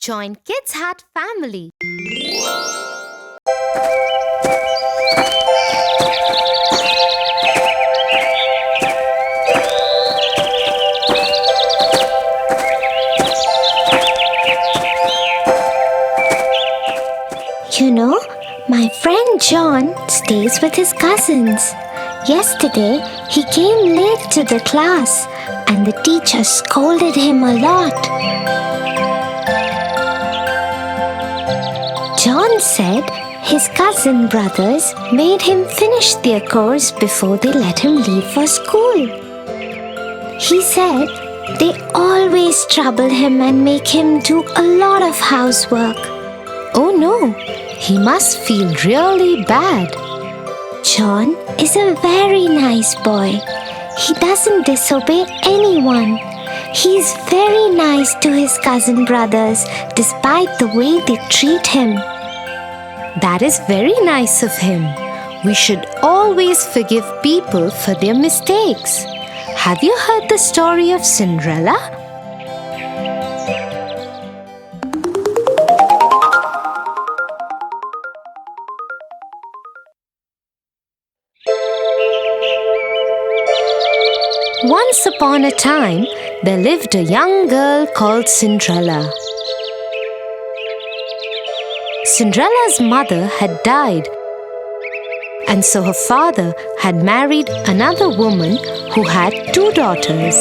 Join Kids Hut family. You know, my friend John stays with his cousins. Yesterday, he came late to the class and the teacher scolded him a lot. John said his cousin brothers made him finish their course before they let him leave for school. He said they always trouble him and make him do a lot of housework. Oh no, he must feel really bad. John is a very nice boy. He doesn't disobey anyone. He's very nice to his cousin brothers despite the way they treat him. That is very nice of him. We should always forgive people for their mistakes. Have you heard the story of Cinderella? Once upon a time, there lived a young girl called Cinderella. Cinderella's mother had died, and so her father had married another woman who had 2 daughters.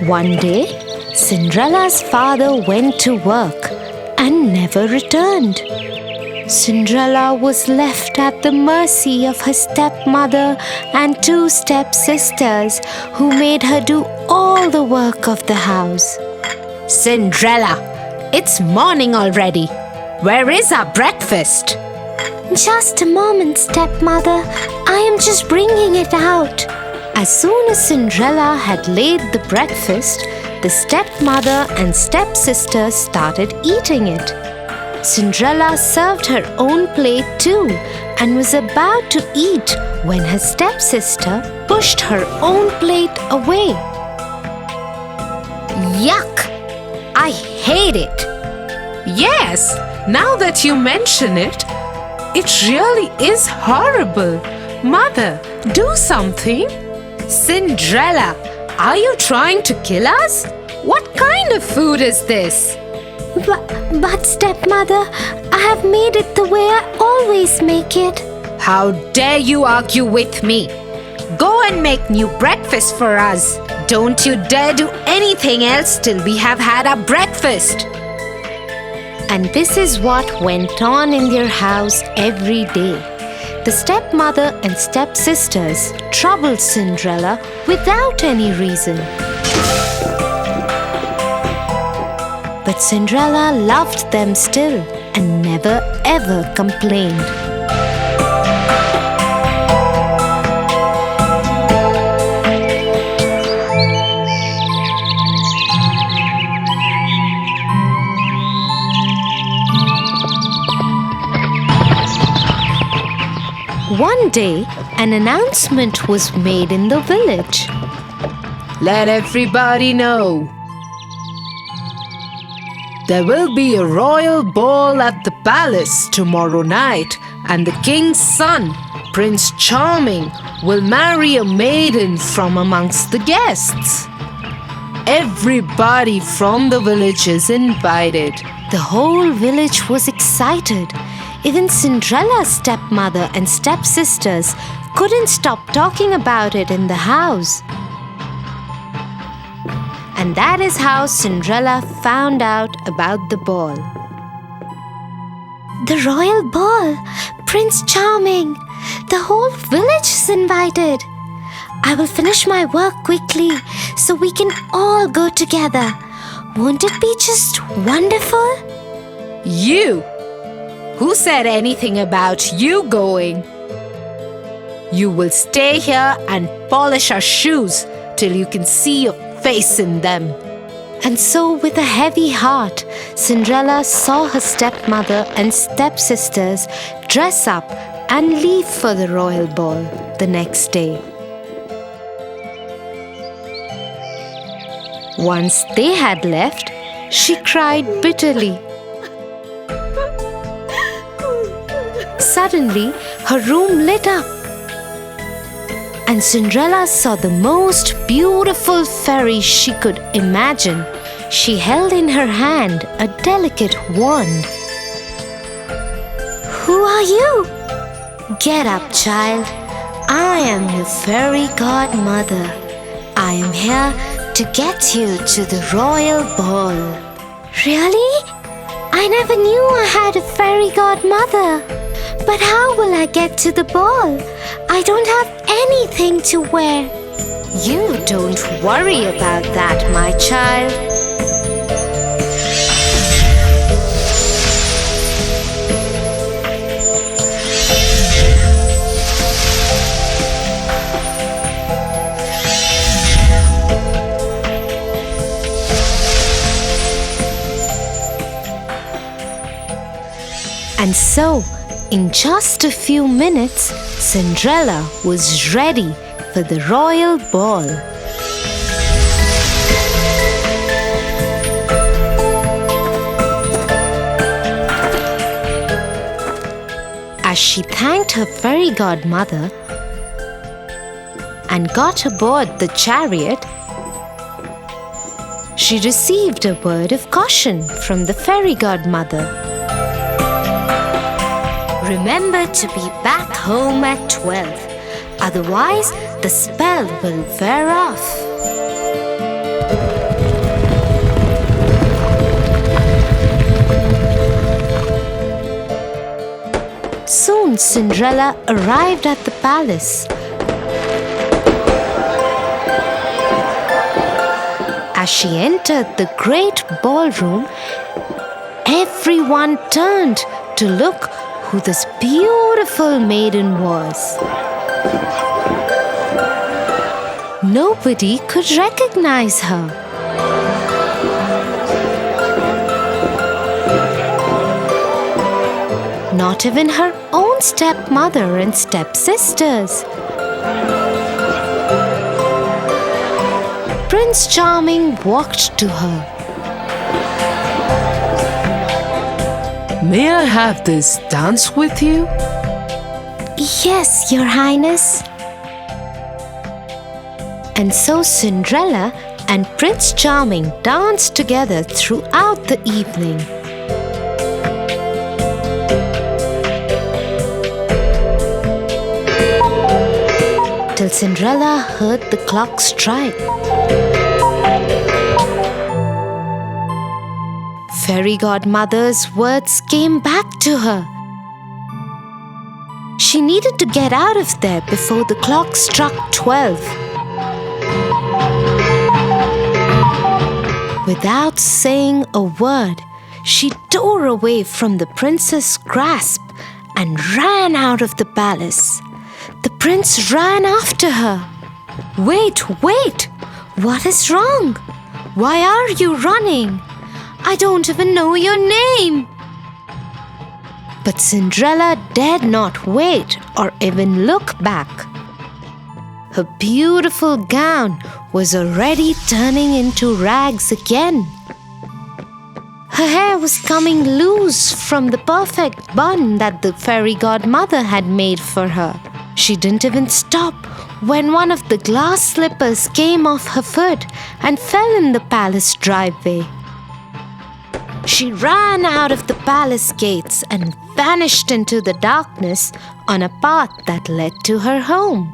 One day, Cinderella's father went to work and never returned. Cinderella was left at the mercy of her stepmother and 2 stepsisters who made her do all the work of the house. Cinderella, it's morning already. Where is our breakfast? Just a moment, stepmother. I am just bringing it out. As soon as Cinderella had laid the breakfast, the stepmother and stepsister started eating it. Cinderella served her own plate too and was about to eat when her stepsister pushed her own plate away. Yuck! I hate it. Yes, now that you mention it, it really is horrible. Mother, do something. Cinderella, are you trying to kill us? What kind of food is this? But stepmother, I have made it the way I always make it. How dare you argue with me? Go and make new breakfast for us. Don't you dare do anything else till we have had our breakfast. And this is what went on in their house every day. The stepmother and stepsisters troubled Cinderella without any reason. But Cinderella loved them still and never ever complained. One day, an announcement was made in the village. Let everybody know. There will be a royal ball at the palace tomorrow night, and the king's son, Prince Charming, will marry a maiden from amongst the guests. Everybody from the village is invited. The whole village was excited. Even Cinderella's stepmother and stepsisters couldn't stop talking about it in the house. And that is how Cinderella found out about the ball. The royal ball! Prince Charming! The whole village is invited. I will finish my work quickly so we can all go together. Won't it be just wonderful? You! Who said anything about you going? You will stay here and polish our shoes till you can see your face in them. And so, with a heavy heart, Cinderella saw her stepmother and stepsisters dress up and leave for the royal ball the next day. Once they had left, she cried bitterly. Suddenly, her room lit up, and Cinderella saw the most beautiful fairy she could imagine. She held in her hand a delicate wand. Who are you? Get up, child. I am your fairy godmother. I am here to get you to the royal ball. Really? I never knew I had a fairy godmother. But how will I get to the ball? I don't have anything to wear. You don't worry about that, my child. And so, in just a few minutes, Cinderella was ready for the royal ball. As she thanked her fairy godmother and got aboard the chariot, she received a word of caution from the fairy godmother. Remember to be back home at 12, otherwise the spell will wear off. Soon Cinderella arrived at the palace. As she entered the great ballroom, everyone turned to look who this beautiful maiden was. Nobody could recognize her. Not even her own stepmother and stepsisters. Prince Charming walked to her. May I have this dance with you? Yes, Your Highness. And so Cinderella and Prince Charming danced together throughout the evening. Till Cinderella heard the clock strike. Fairy godmother's words came back to her. She needed to get out of there before the clock struck 12. Without saying a word, she tore away from the prince's grasp and ran out of the palace. The prince ran after her. "Wait, wait! What is wrong? Why are you running? I don't even know your name." But Cinderella dared not wait or even look back. Her beautiful gown was already turning into rags again. Her hair was coming loose from the perfect bun that the fairy godmother had made for her. She didn't even stop when one of the glass slippers came off her foot and fell in the palace driveway. She ran out of the palace gates and vanished into the darkness on a path that led to her home.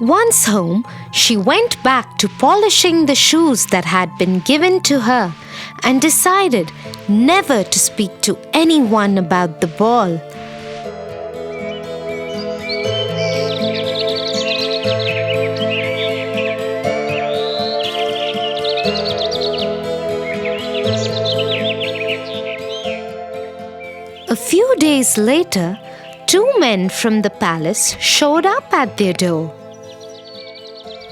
Once home, she went back to polishing the shoes that had been given to her and decided never to speak to anyone about the ball. A few days later, 2 men from the palace showed up at their door.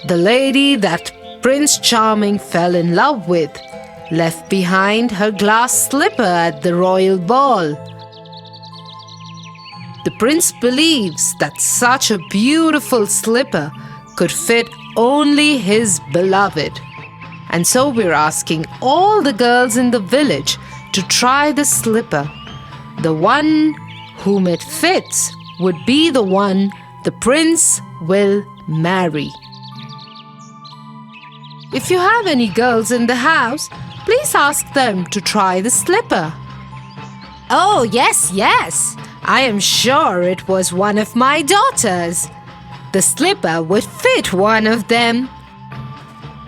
The lady that Prince Charming fell in love with left behind her glass slipper at the royal ball. The prince believes that such a beautiful slipper could fit only his beloved. And so we're asking all the girls in the village to try the slipper. The one whom it fits would be the one the prince will marry. If you have any girls in the house, please ask them to try the slipper. Oh, yes, yes. I am sure it was one of my daughters. The slipper would fit one of them.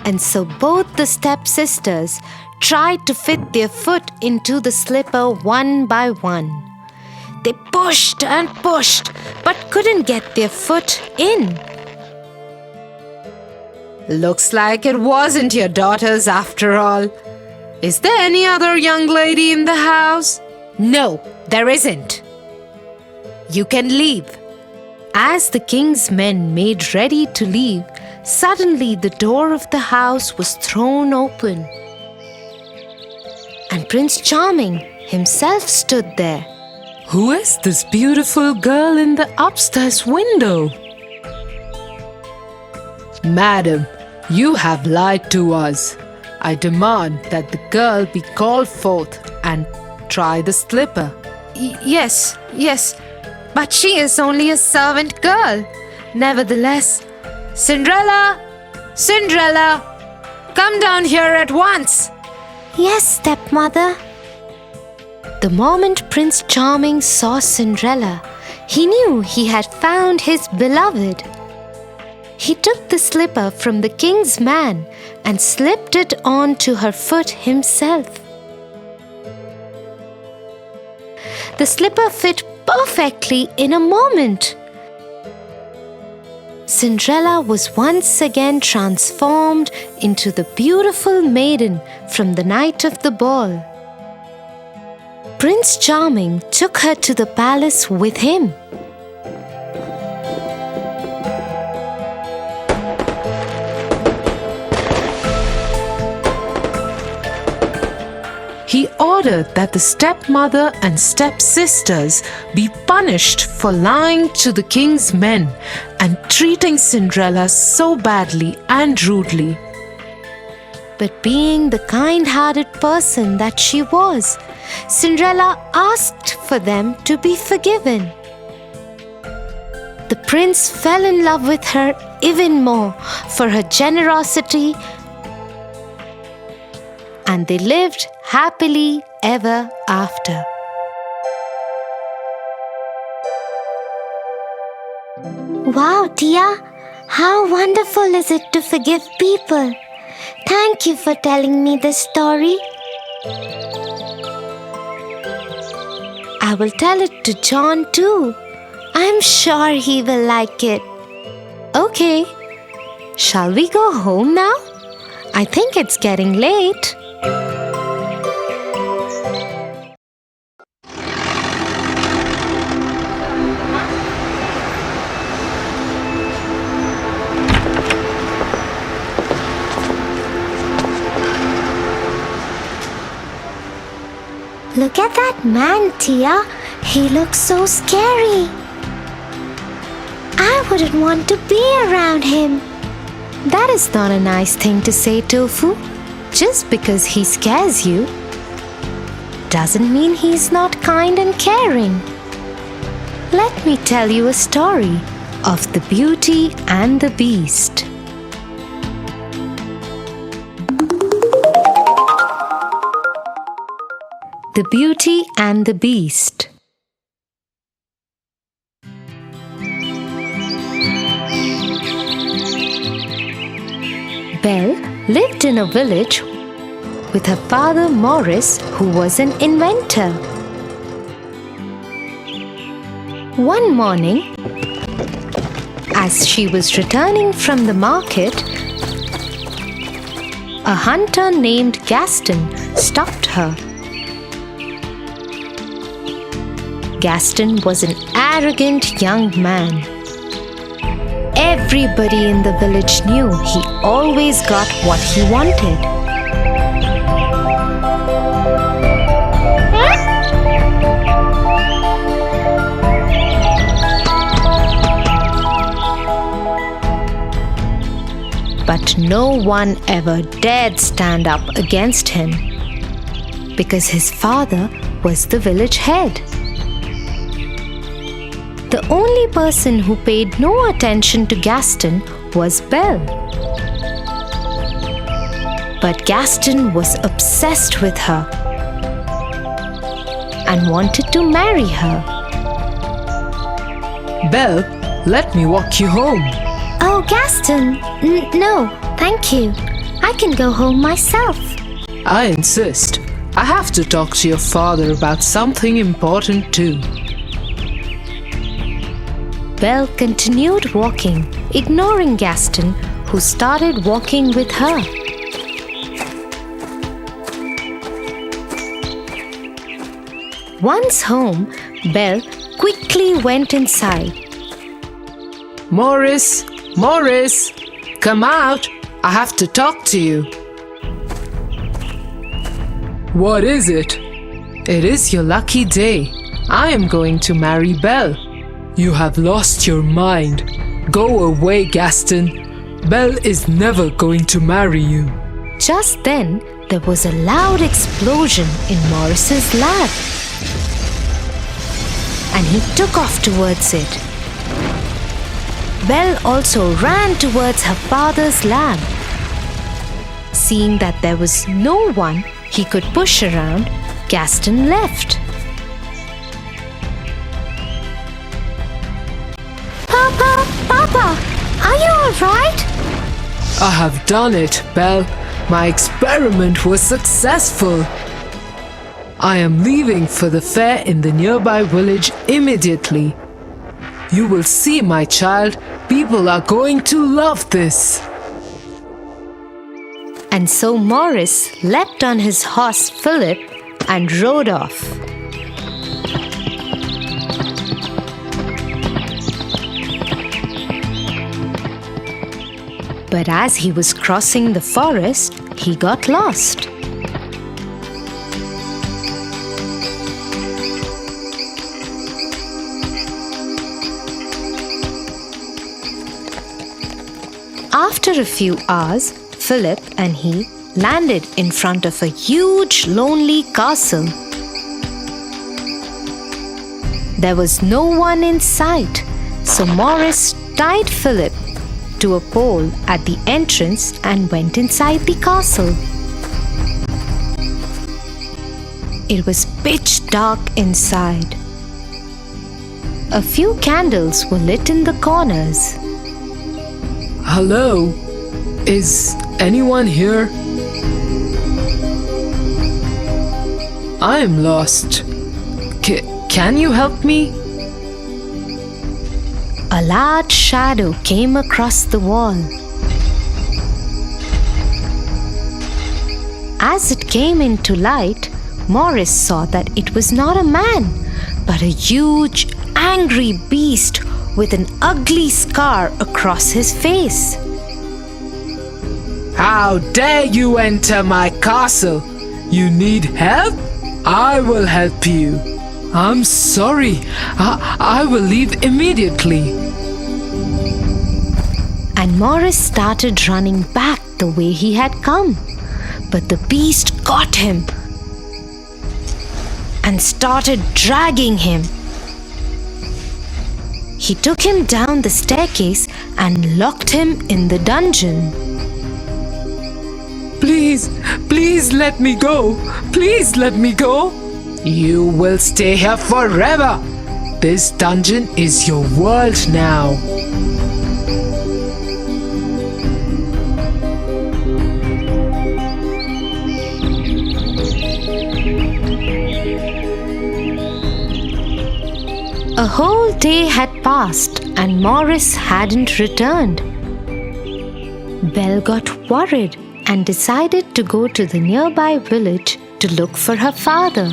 And so both the stepsisters tried to fit their foot into the slipper one by one. They pushed and pushed, but couldn't get their foot in. Looks like it wasn't your daughters after all. Is there any other young lady in the house? No, there isn't. You can leave. As the king's men made ready to leave, suddenly the door of the house was thrown open. And Prince Charming himself stood there. Who is this beautiful girl in the upstairs window? Madam, you have lied to us. I demand that the girl be called forth and try the slipper. Yes, but she is only a servant girl. Nevertheless, Cinderella! Cinderella! Come down here at once! Yes, stepmother. the moment Prince Charming saw Cinderella, he knew he had found his beloved. He took the slipper from the king's man and slipped it on to her foot himself. The slipper fit perfectly in a moment. Cinderella was once again transformed into the beautiful maiden from the night of the ball. Prince Charming took her to the palace with him. He ordered that the stepmother and stepsisters be punished for lying to the king's men and treating Cinderella so badly and rudely. But being the kind-hearted person that she was, Cinderella asked for them to be forgiven. The prince fell in love with her even more for her generosity, and they lived happily ever after. Wow, Tia, how wonderful is it to forgive people? Thank you for telling me this story. I will tell it to John too. I'm sure he will like it. Okay, shall we go home now? I think it's getting late. Look at that man, Tia. He looks so scary. I wouldn't want to be around him. That is not a nice thing to say, Tofu. Just because he scares you doesn't mean he's not kind and caring. Let me tell you a story of the Beauty and the Beast. The Beauty and the Beast. Belle lived in a village with her father Morris, who was an inventor. One morning, as she was returning from the market, a hunter named Gaston stopped her. Gaston was an arrogant young man. Everybody in the village knew he always got what he wanted. But no one ever dared stand up against him because his father was the village head. The only person who paid no attention to Gaston was Belle. But Gaston was obsessed with her and wanted to marry her. Belle, let me walk you home. Oh, Gaston, no, thank you. I can go home myself. I insist. I have to talk to your father about something important too. Belle continued walking, ignoring Gaston, who started walking with her. Once home, Belle quickly went inside. Morris, Morris, come out. I have to talk to you. What is it? It is your lucky day. I am going to marry Belle. You have lost your mind. Go away, Gaston. Belle is never going to marry you. Just then, there was a loud explosion in Morris's lab, and he took off towards it. Belle also ran towards her father's lab. Seeing that there was no one he could push around, Gaston left. Papa, are you all right? I have done it, Belle. My experiment was successful. I am leaving for the fair in the nearby village immediately. You will see, my child. People are going to love this. And so Morris leapt on his horse Philip and rode off. But as he was crossing the forest, he got lost. After a few hours, Philip and he landed in front of a huge, lonely castle. There was no one in sight, so Morris tied Philip to a pole at the entrance and went inside the castle. It was pitch dark inside. A few candles were lit in the corners. Hello? Is anyone here? I am lost. Can you help me? A large shadow came across the wall. As it came into light, Morris saw that it was not a man, but a huge, angry beast with an ugly scar across his face. How dare you enter my castle? You need help? I will help you. I'm sorry. I will leave immediately. And Morris started running back the way he had come. But the beast got him and started dragging him. He took him down the staircase and locked him in the dungeon. Please let me go. Please let me go. You will stay here forever. This dungeon is your world now. A whole day had passed and Morris hadn't returned. Belle got worried and decided to go to the nearby village to look for her father.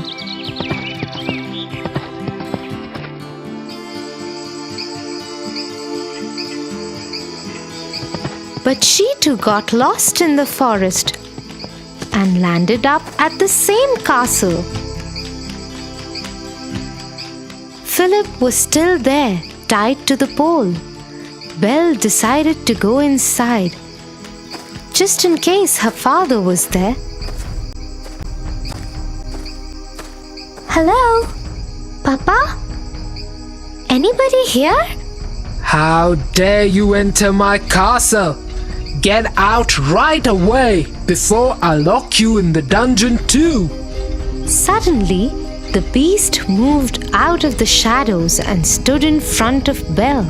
But she too got lost in the forest and landed up at the same castle. Philip was still there, tied to the pole. Belle decided to go inside, just in case her father was there. Hello? Papa? Anybody here? How dare you enter my castle? Get out right away before I lock you in the dungeon too. Suddenly, the beast moved out of the shadows and stood in front of Belle.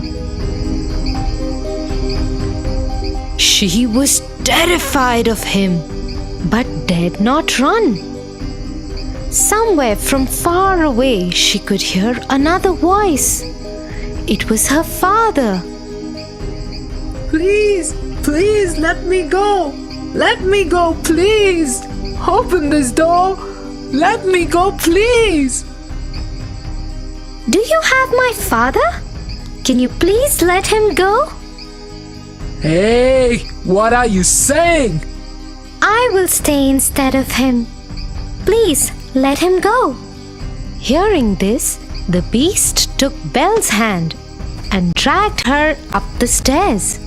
She was terrified of him, but dared not run. Somewhere from far away, she could hear another voice. It was her father. Please, please let me go. Let me go, please. Open this door. Let me go, please. Do you have my father? Can you please let him go? Hey, what are you saying? I will stay instead of him. Please let him go. Hearing this, the beast took Belle's hand and dragged her up the stairs.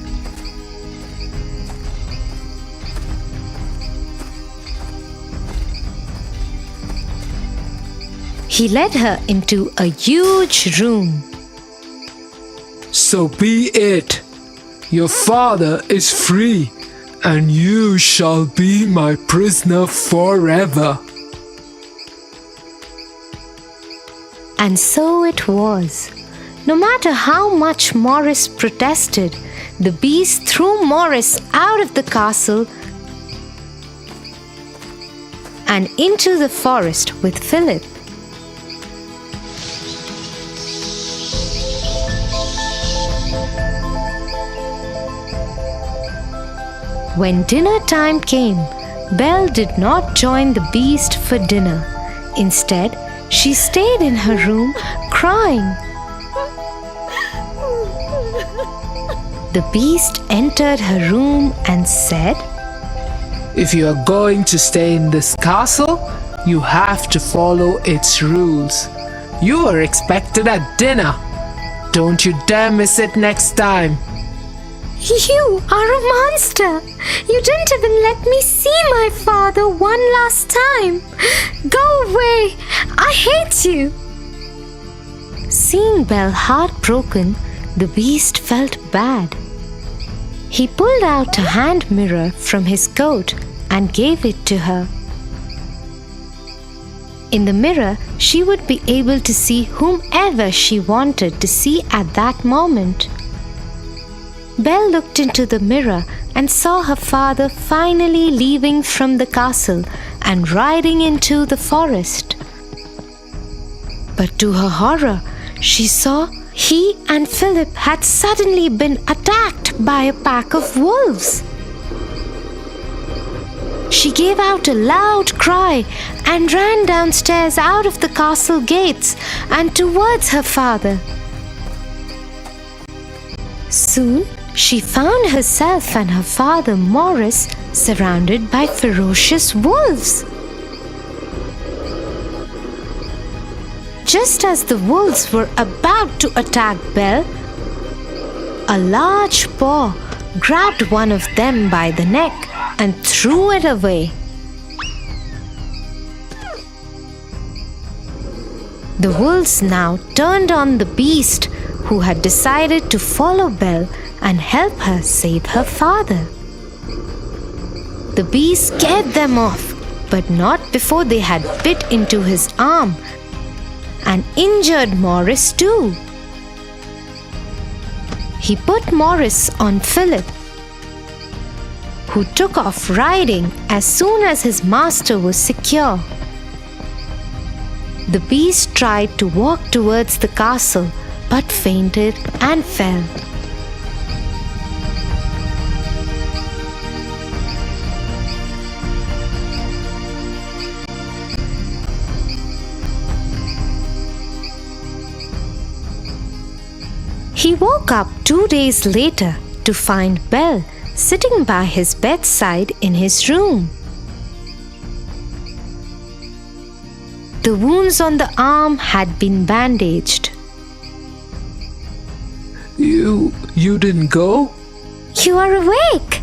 He led her into a huge room. So be it. Your father is free, and you shall be my prisoner forever. And so it was. No matter how much Morris protested, the beast threw Morris out of the castle and into the forest with Philip. When dinner time came, Belle did not join the beast for dinner. Instead, she stayed in her room crying. The beast entered her room and said, If you are going to stay in this castle, you have to follow its rules. You are expected at dinner. Don't you dare miss it next time. You are a monster. You didn't even let me see my father one last time. Go away. I hate you. Seeing Belle heartbroken, the beast felt bad. He pulled out a hand mirror from his coat and gave it to her. In the mirror, she would be able to see whomever she wanted to see at that moment. Belle looked into the mirror and saw her father finally leaving from the castle and riding into the forest. But to her horror, she saw he and Philip had suddenly been attacked by a pack of wolves. She gave out a loud cry and ran downstairs out of the castle gates and towards her father. Soon, she found herself and her father Morris surrounded by ferocious wolves. Just as the wolves were about to attack Belle, a large paw grabbed one of them by the neck and threw it away. The wolves now turned on the beast, who had decided to follow Belle and help her save her father. The beast scared them off, but not before they had bit into his arm and injured Morris too. He put Morris on Philip, who took off riding as soon as his master was secure. The beast tried to walk towards the castle but fainted and fell. He woke up 2 days later to find Belle sitting by his bedside in his room. The wounds on the arm had been bandaged. You didn't go? You are awake.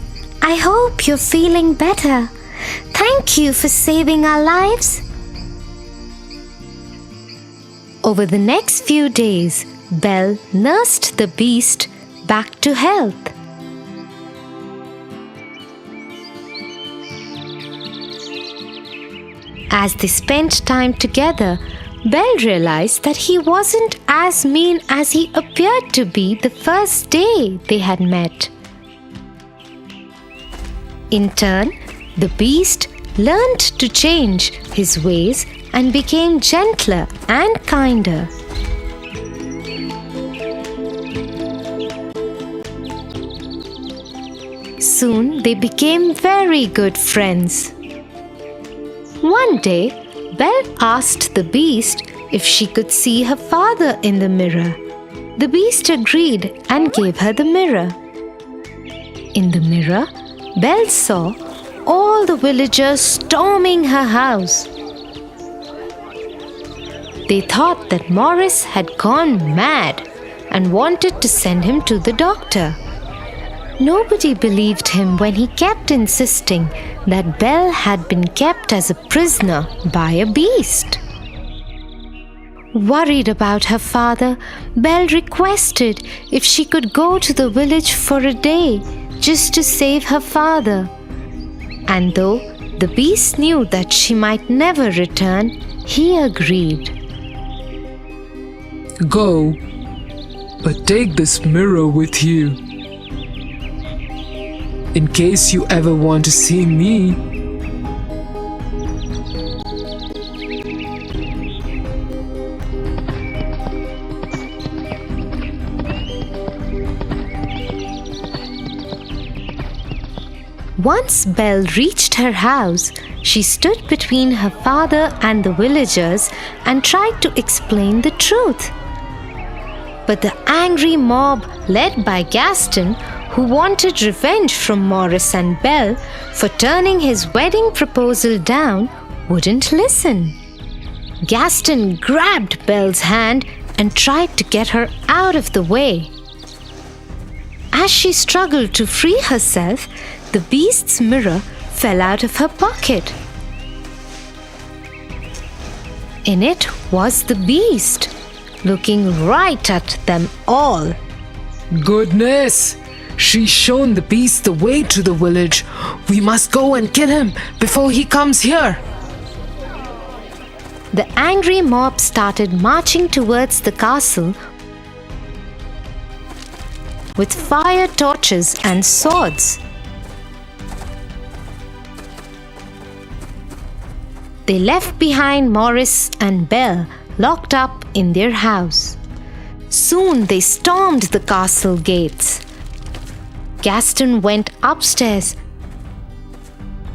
I hope you're feeling better. Thank you for saving our lives. Over the next few days, Belle nursed the beast back to health. As they spent time together, Belle realized that he wasn't as mean as he appeared to be the first day they had met. In turn, the beast learned to change his ways and became gentler and kinder. Soon they became very good friends. One day, Belle asked the beast if she could see her father in the mirror. The beast agreed and gave her the mirror. In the mirror, Belle saw all the villagers storming her house. They thought that Morris had gone mad and wanted to send him to the doctor. Nobody believed him when he kept insisting that Belle had been kept as a prisoner by a beast. Worried about her father, Belle requested if she could go to the village for a day just to save her father. And though the beast knew that she might never return, he agreed. Go, but take this mirror with you. In case you ever want to see me. Once Belle reached her house, she stood between her father and the villagers and tried to explain the truth. But the angry mob, led by Gaston, who wanted revenge from Morris and Belle for turning his wedding proposal down, wouldn't listen. Gaston grabbed Belle's hand and tried to get her out of the way. As she struggled to free herself, the beast's mirror fell out of her pocket. In it was the beast, looking right at them all. Goodness! She's shown the beast the way to the village. We must go and kill him before he comes here. The angry mob started marching towards the castle with fire torches and swords. They left behind Morris and Belle locked up in their house. Soon they stormed the castle gates. Gaston went upstairs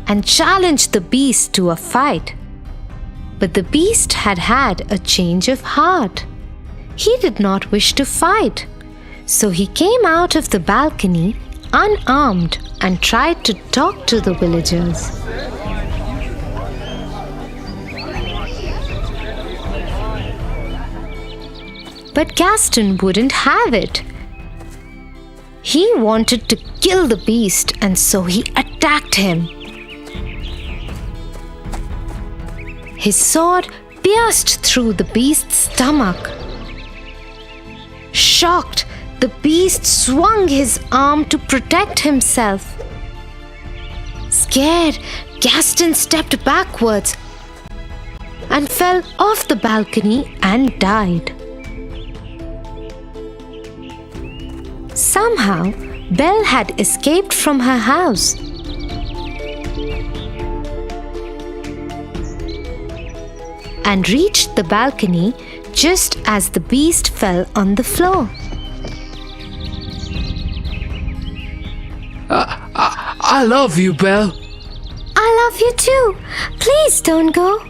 and challenged the beast to a fight. But the beast had had a change of heart. He did not wish to fight, so he came out of the balcony unarmed and tried to talk to the villagers. But Gaston wouldn't have it. He wanted to kill the beast, and so he attacked him. His sword pierced through the beast's stomach. Shocked, the beast swung his arm to protect himself. Scared, Gaston stepped backwards and fell off the balcony and died. Somehow, Belle had escaped from her house. And reached the balcony just as the beast fell on the floor. I love you, Belle. I love you too. Please don't go.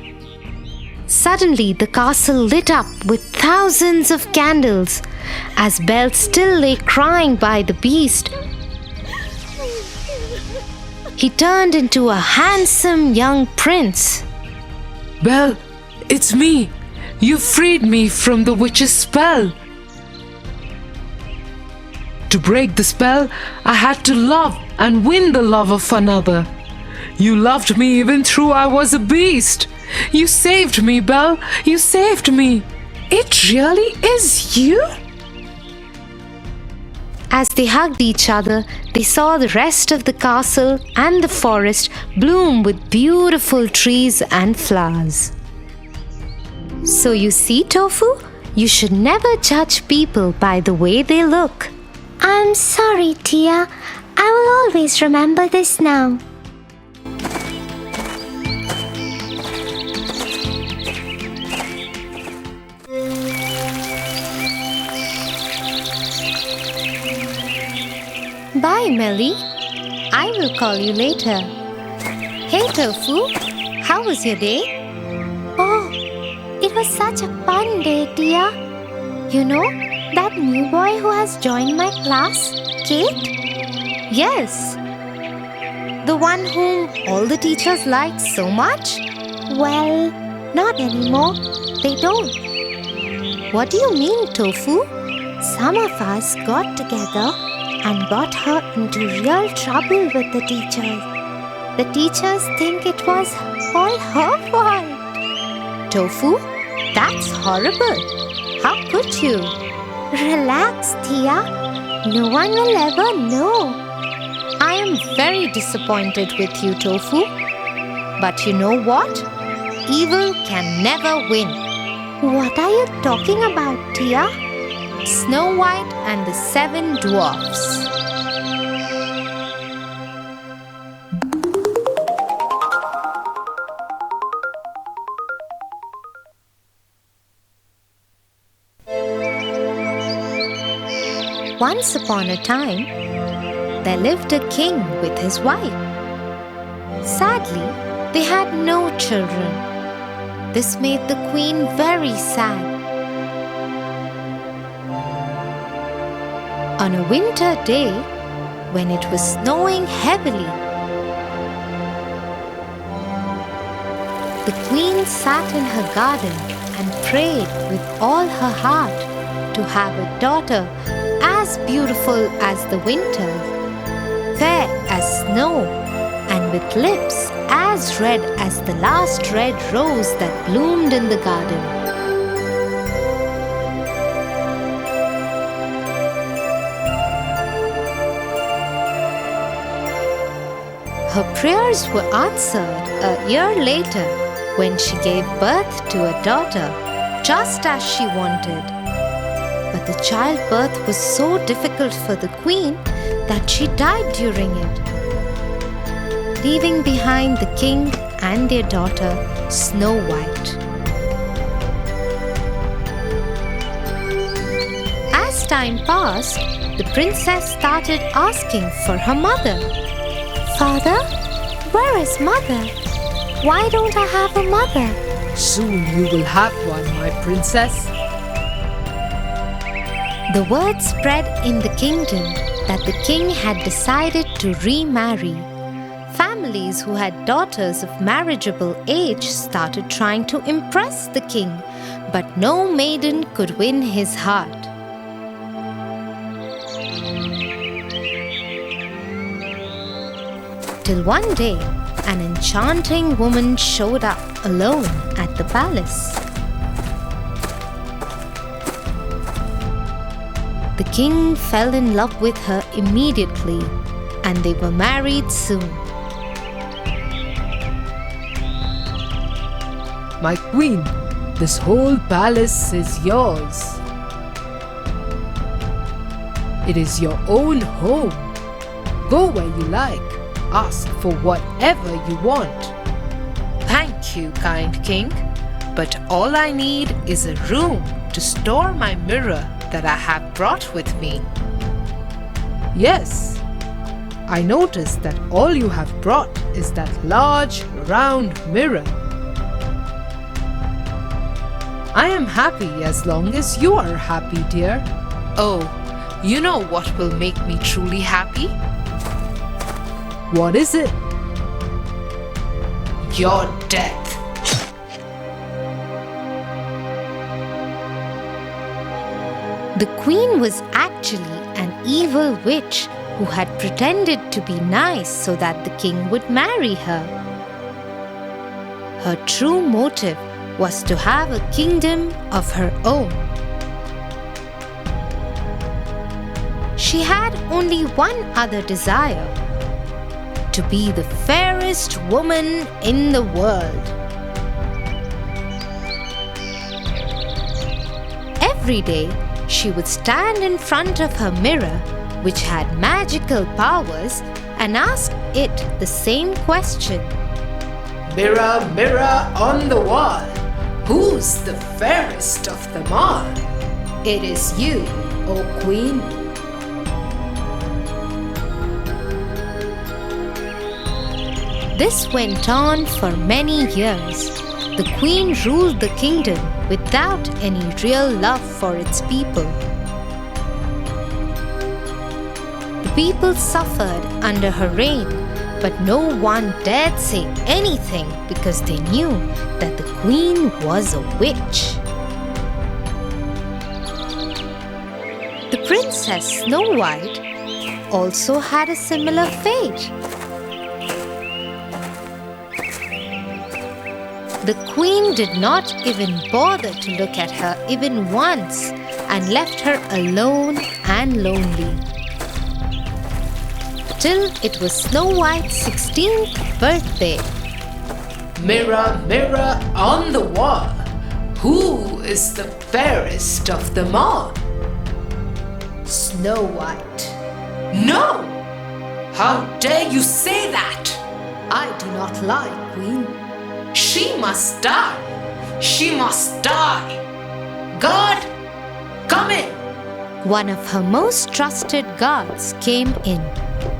Suddenly, the castle lit up with thousands of candles. As Belle still lay crying by the beast, he turned into a handsome young prince. Belle, it's me. You freed me from the witch's spell. To break the spell, I had to love and win the love of another. You loved me even though I was a beast. You saved me, Belle. You saved me. It really is you? As they hugged each other, they saw the rest of the castle and the forest bloom with beautiful trees and flowers. So you see, Tofu, you should never judge people by the way they look. I'm sorry, Tia. I will always remember this now. Bye, Melly. I will call you later. Hey, Tofu, how was your day? Oh, it was such a fun day, Tia. You know, that new boy who has joined my class, Kate? Yes. The one whom all the teachers like so much? Well, not anymore. They don't. What do you mean, Tofu? Some of us got together and got her into real trouble with the teachers. The teachers think it was all her fault. Tofu, that's horrible. How could you? Relax, Tia. No one will ever know. I am very disappointed with you, Tofu. But you know what? Evil can never win. What are you talking about, Tia? Snow White and the 7 Dwarfs. Once upon a time, there lived a king with his wife. Sadly, they had no children. This made the queen very sad. On a winter day, when it was snowing heavily, the queen sat in her garden and prayed with all her heart to have a daughter as beautiful as the winter, fair as snow, and with lips as red as the last red rose that bloomed in the garden. Her prayers were answered a year later when she gave birth to a daughter, just as she wanted. But the childbirth was so difficult for the queen that she died during it, leaving behind the king and their daughter, Snow White. As time passed, the princess started asking for her mother. Father, where is mother? Why don't I have a mother? Soon you will have one, my princess. The word spread in the kingdom that the king had decided to remarry. Families who had daughters of marriageable age started trying to impress the king, but no maiden could win his heart. Till one day, an enchanting woman showed up alone at the palace. The king fell in love with her immediately, and they were married soon. My queen, this whole palace is yours. It is your own home. Go where you like. Ask for whatever you want. Thank you, kind king. But all I need is a room to store my mirror that I have brought with me. Yes, I noticed that all you have brought is that large, round mirror. I am happy as long as you are happy, dear. Oh, you know what will make me truly happy? What is it? Your death. The queen was actually an evil witch who had pretended to be nice so that the king would marry her. Her true motive was to have a kingdom of her own. She had only one other desire: to be the fairest woman in the world. Every day, she would stand in front of her mirror, which had magical powers, and ask it the same question. Mirror, mirror on the wall, who's the fairest of them all? It is you, O Queen. This went on for many years. The queen ruled the kingdom without any real love for its people. The people suffered under her reign, but no one dared say anything because they knew that the queen was a witch. The princess Snow White also had a similar fate. The queen did not even bother to look at her even once and left her alone and lonely. Till it was Snow White's 16th birthday. Mirror, mirror on the wall, who is the fairest of them all? Snow White. No! How dare you say that? I do not lie, Queen. She must die. She must die. God, come in. One of her most trusted guards came in.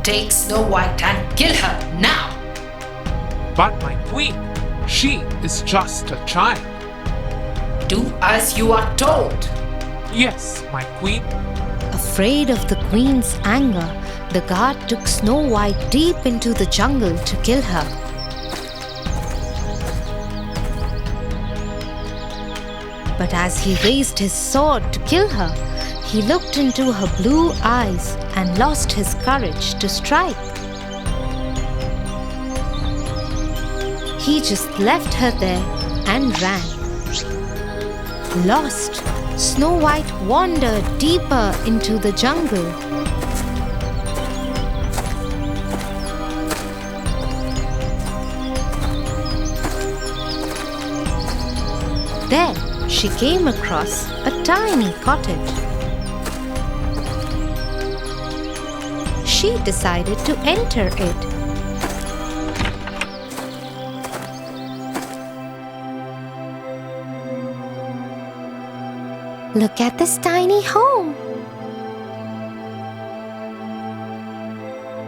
Take Snow White and kill her now. But my queen, she is just a child. Do as you are told. Yes, my queen. Afraid of the queen's anger, the guard took Snow White deep into the jungle to kill her. But as he raised his sword to kill her, he looked into her blue eyes and lost his courage to strike. He just left her there and ran. Lost, Snow White wandered deeper into the jungle. There, she came across a tiny cottage. She decided to enter it. Look at this tiny home.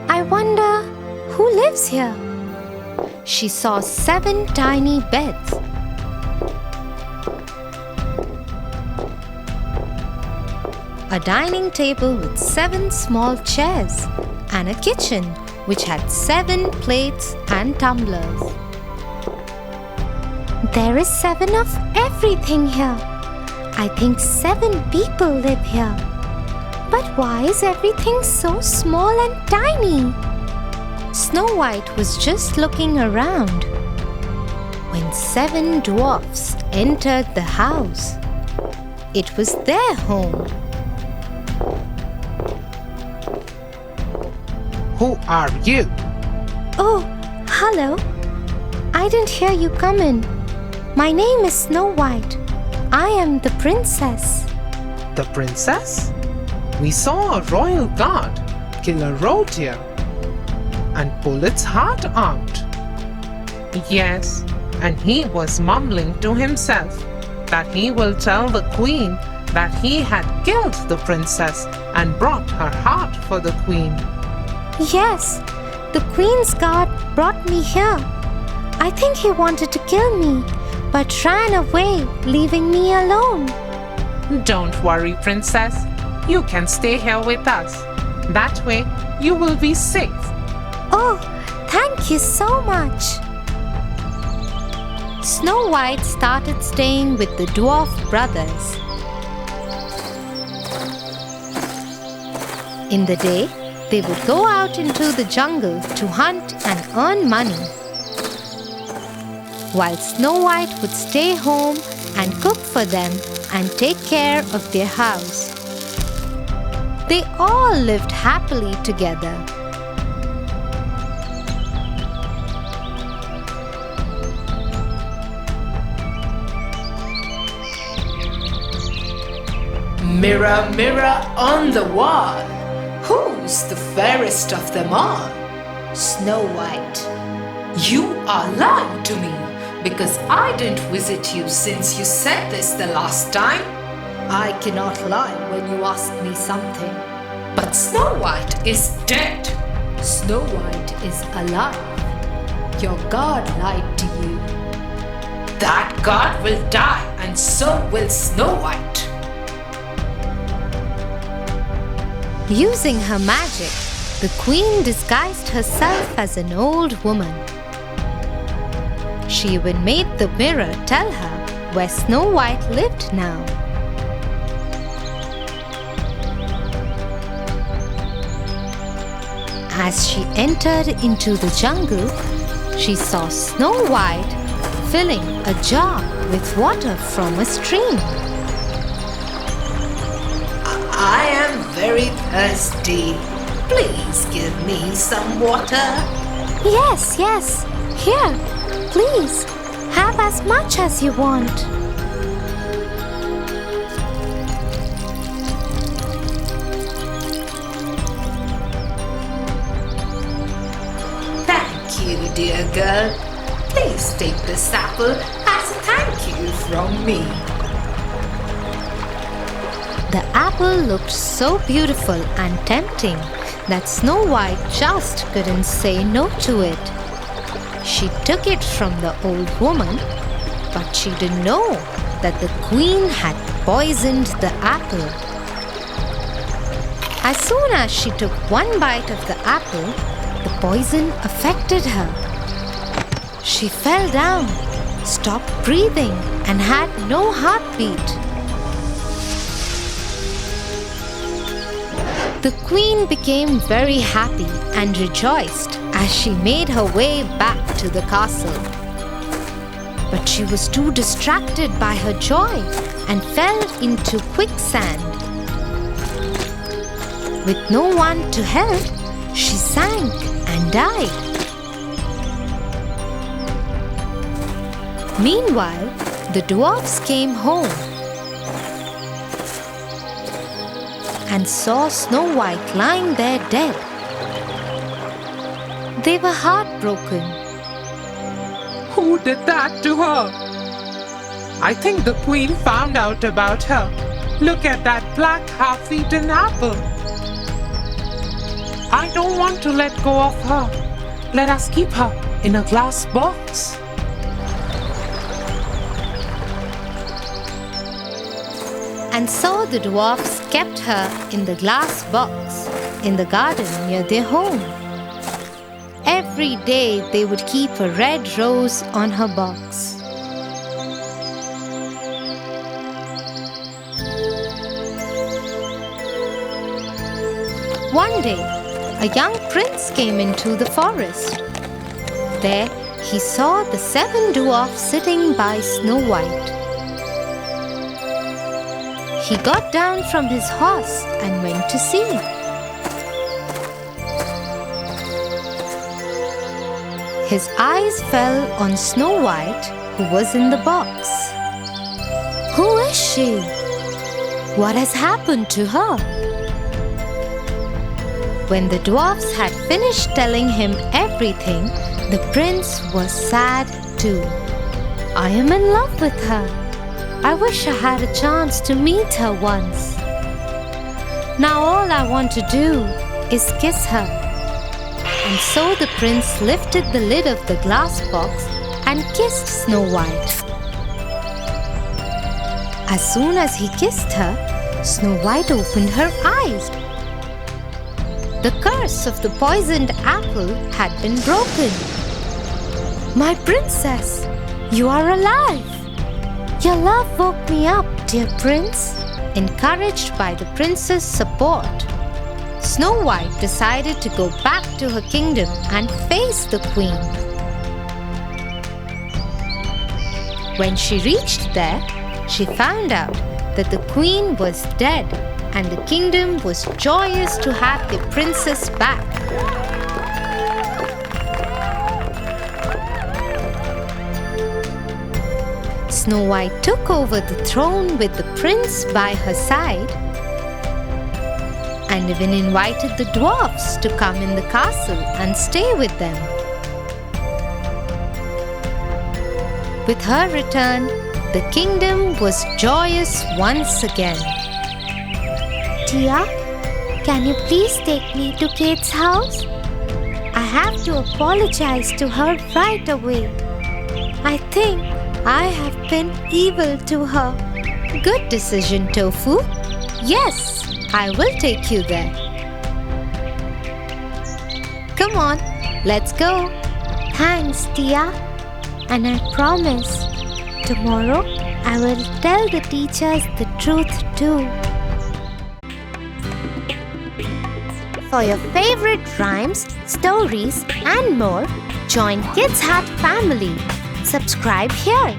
I wonder who lives here. She saw 7 tiny beds. A dining table with 7 small chairs, and a kitchen which had 7 plates and tumblers. There is 7 of everything here. I think 7 people live here. But why is everything so small and tiny? Snow White was just looking around when 7 dwarfs entered the house. It was their home. Who are you? Oh, hello. I didn't hear you come in. My name is Snow White. I am the princess. The princess? We saw a royal guard kill a reindeer and pull its heart out. Yes, and he was mumbling to himself that he will tell the queen that he had killed the princess and brought her heart for the queen. Yes, the Queen's guard brought me here. I think he wanted to kill me, but ran away, leaving me alone. Don't worry, princess. You can stay here with us. That way, you will be safe. Oh, thank you so much. Snow White started staying with the dwarf brothers. In the day, they would go out into the jungle to hunt and earn money, while Snow White would stay home and cook for them and take care of their house. They all lived happily together. Mirror, mirror on the wall, who's the fairest of them all? Snow White. You are lying to me because I didn't visit you since you said this the last time. I cannot lie when you ask me something. But Snow White is dead. Snow White is alive. Your God lied to you. That God will die, and so will Snow White. Using her magic, the queen disguised herself as an old woman. She even made the mirror tell her where Snow White lived now. As she entered into the jungle, she saw Snow White filling a jar with water from a stream. I am very thirsty. Please give me some water. Yes, yes. Here, please. Have as much as you want. Thank you, dear girl. Please take this apple as a thank you from me. The apple looked so beautiful and tempting that Snow White just couldn't say no to it. She took it from the old woman, but she didn't know that the queen had poisoned the apple. As soon as she took one bite of the apple, the poison affected her. She fell down, stopped breathing, and had no heartbeat. The queen became very happy and rejoiced as she made her way back to the castle. But she was too distracted by her joy and fell into quicksand. With no one to help, she sank and died. Meanwhile, the dwarfs came home and saw Snow White lying there dead. They were heartbroken. Who did that to her? I think the queen found out about her. Look at that black half-eaten apple. I don't want to let go of her. Let us keep her in a glass box. And so the dwarfs kept her in the glass box in the garden near their home. Every day they would keep a red rose on her box. One day, a young prince came into the forest. There he saw the 7 dwarfs sitting by Snow White. He got down from his horse and went to see. His eyes fell on Snow White, who was in the box. Who is she? What has happened to her? When the dwarfs had finished telling him everything, the prince was sad too. I am in love with her. I wish I had a chance to meet her once. Now all I want to do is kiss her. And so the prince lifted the lid of the glass box and kissed Snow White. As soon as he kissed her, Snow White opened her eyes. The curse of the poisoned apple had been broken. My princess, you are alive. Your love woke me up, dear prince. Encouraged by the prince's support, Snow White decided to go back to her kingdom and face the queen. When she reached there, she found out that the queen was dead and the kingdom was joyous to have their princess back. Snow White took over the throne with the prince by her side and even invited the dwarfs to come in the castle and stay with them. With her return, the kingdom was joyous once again. Tia, can you please take me to Kate's house? I have to apologize to her right away. I think I have been evil to her. Good decision, Tofu. Yes, I will take you there. Come on, let's go. Thanks, Tia. And I promise, tomorrow I will tell the teachers the truth too. For your favorite rhymes, stories, and more, join Kids Heart family. Subscribe here.